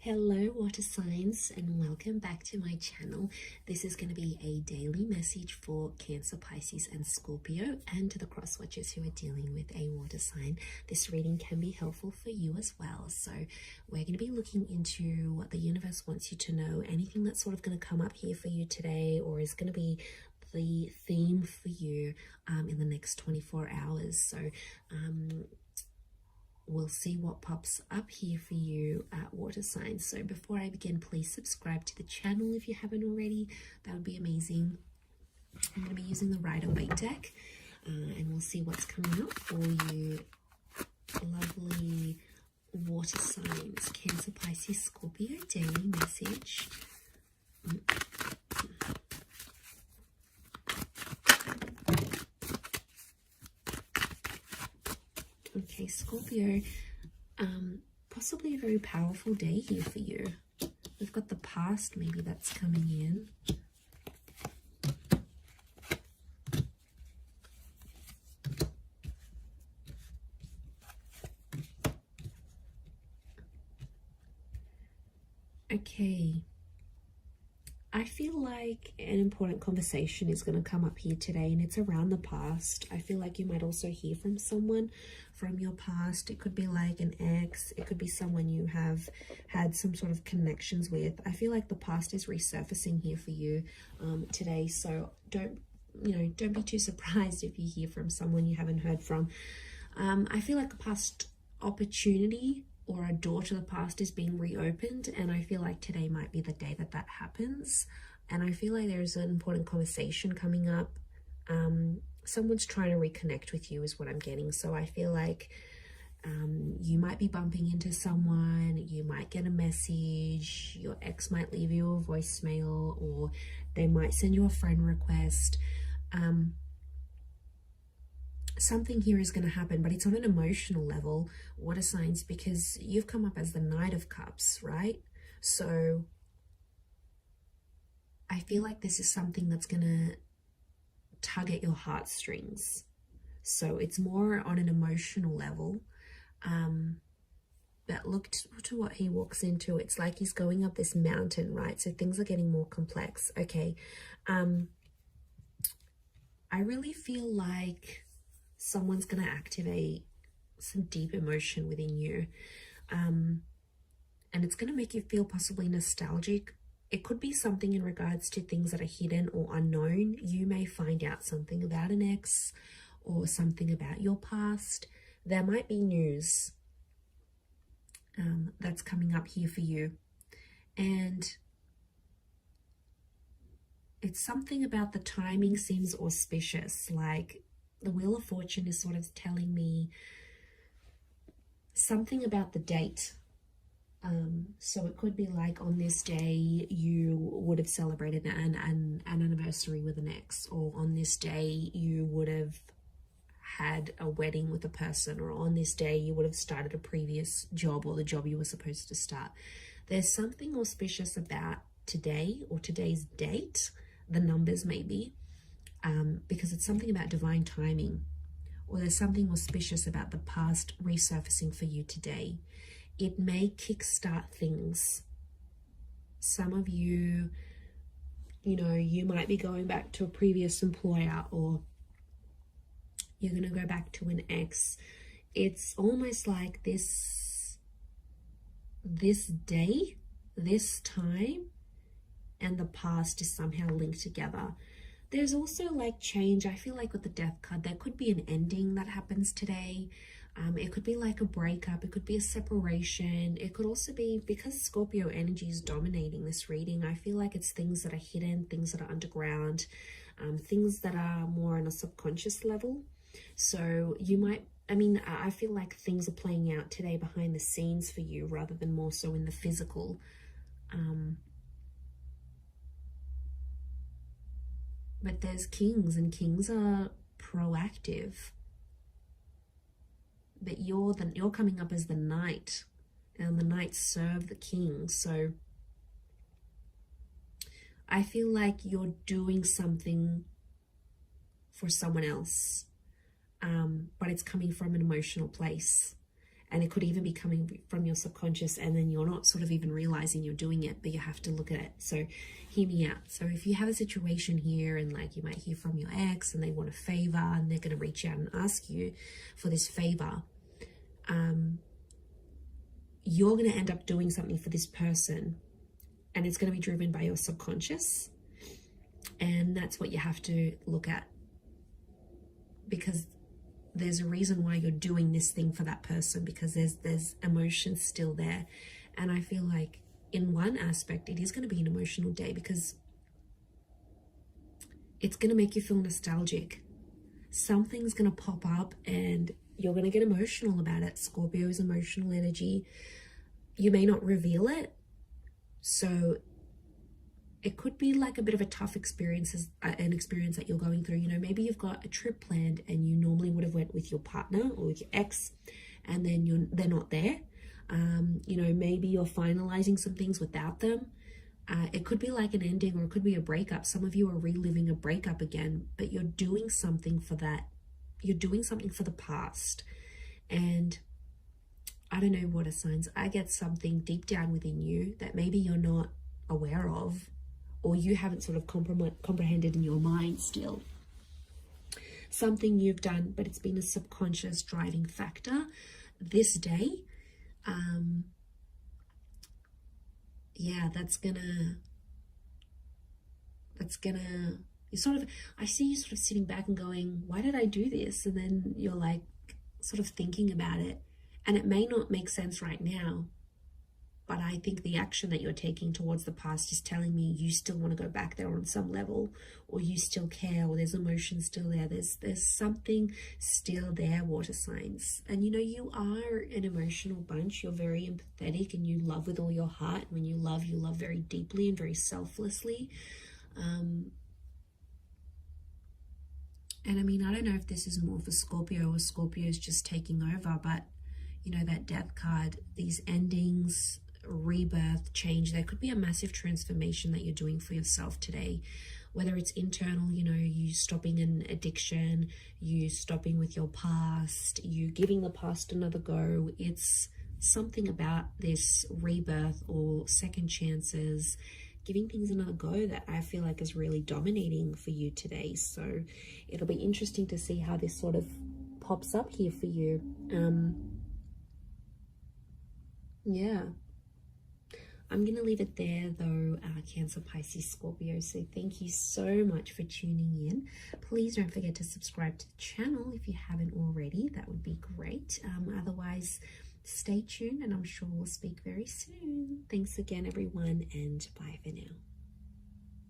Hello water signs, and welcome back to my channel. This is going to be a daily message for Cancer, Pisces and Scorpio, and to the cross watchers who are dealing with a water sign. This reading can be helpful for you as well. So we're going to be looking into what the universe wants you to know, anything that's sort of going to come up here for you today, or is going to be the theme for you in the next 24 hours. So we'll see what pops up here for you at water signs. So before I begin, please subscribe to the channel if you haven't already. That would be amazing. I'm going to be using the Rider-Waite deck, and we'll see what's coming up for you. Lovely water signs, Cancer, Pisces, Scorpio, daily message. Okay, Scorpio, possibly a very powerful day here for you. We've got the past, maybe that's coming in. Okay. I feel like an important conversation is going to come up here today, and it's around the past. I feel like you might also hear from someone from your past. It could be like an ex. It could be someone you have had some sort of connections with. I feel like the past is resurfacing here for you today. So don't be too surprised if you hear from someone you haven't heard from. I feel like a past opportunity or a door to the past is being reopened, and I feel like today might be the day that that happens. And I feel like there's an important conversation coming up. Someone's trying to reconnect with you is what I'm getting. So I feel like you might be bumping into someone, you might get a message, your ex might leave you a voicemail, or they might send you a friend request. Something here is going to happen, but it's on an emotional level, water signs, because you've come up as the Knight of Cups, right? So I feel like this is something that's going to tug at your heartstrings. So it's more on an emotional level. But look to what he walks into. It's like he's going up this mountain, right? So things are getting more complex. Okay. I really feel like someone's going to activate some deep emotion within you. And it's going to make you feel possibly nostalgic. It could be something in regards to things that are hidden or unknown. You may find out something about an ex or something about your past. There might be news that's coming up here for you. And it's something about the timing seems auspicious. Like the Wheel of Fortune is sort of telling me something about the date. So it could be like on this day you would have celebrated an anniversary with an ex, or on this day you would have had a wedding with a person, or on this day you would have started a previous job or the job you were supposed to start. There's something auspicious about today or today's date, the numbers maybe. Because it's something about divine timing, or there's something auspicious about the past resurfacing for you today. It may kickstart things. Some of you, you might be going back to a previous employer, or you're going to go back to an ex. It's almost like this day, this time, and the past is somehow linked together. There's also like change. I feel like with the Death card, there could be an ending that happens today. It could be like a breakup. It could be a separation. It could also be, because Scorpio energy is dominating this reading, I feel like it's things that are hidden, things that are underground, things that are more on a subconscious level. So you might, I feel like things are playing out today behind the scenes for you rather than more so in the physical. But there's kings, and kings are proactive. But you're coming up as the knight, and the knights serve the king. So I feel like you're doing something for someone else, but it's coming from an emotional place. And it could even be coming from your subconscious, and then you're not sort of even realizing you're doing it, but you have to look at it. So hear me out. So if you have a situation here, and like you might hear from your ex and they want a favor, and they're going to reach out and ask you for this favor, you're going to end up doing something for this person, and it's going to be driven by your subconscious. And that's what you have to look at, because there's a reason why you're doing this thing for that person, because there's emotions still there. And I feel like in one aspect it is going to be an emotional day, because it's going to make you feel nostalgic. Something's going to pop up and you're going to get emotional about it. Scorpio is emotional energy. You may not reveal it, so it could be like a bit of a tough experience, an experience that you're going through. You know, maybe you've got a trip planned and you normally would have went with your partner or with your ex, and then they're not there. You know, maybe you're finalizing some things without them. It could be like an ending, or it could be a breakup. Some of you are reliving a breakup again, but you're doing something for that. You're doing something for the past. And I don't know, water signs, I get something deep down within you that maybe you're not aware of, or you haven't sort of comprehended in your mind still. Something you've done, but it's been a subconscious driving factor this day. Yeah, that's gonna, you sort of, I see you sort of sitting back and going, why did I do this? And then you're like sort of thinking about it, and it may not make sense right now, but I think the action that you're taking towards the past is telling me you still want to go back there on some level, or you still care, or there's emotion still there. There's something still there, water signs. And you know, you are an emotional bunch. You're very empathetic and you love with all your heart. When you love very deeply and very selflessly. And I mean, I don't know if this is more for Scorpio, or Scorpio is just taking over, but you know, that death card, these endings, rebirth, change, there could be a massive transformation that you're doing for yourself today, whether it's internal, you know, you stopping an addiction, you stopping with your past, you giving the past another go. It's something about this rebirth or second chances, giving things another go, that I feel like is really dominating for you today. So it'll be interesting to see how this sort of pops up here for you. Yeah, I'm going to leave it there though, Cancer, Pisces, Scorpio. So thank you so much for tuning in. Please don't forget to subscribe to the channel if you haven't already. That would be great. Otherwise, stay tuned, and I'm sure we'll speak very soon. Thanks again, everyone, and bye for now.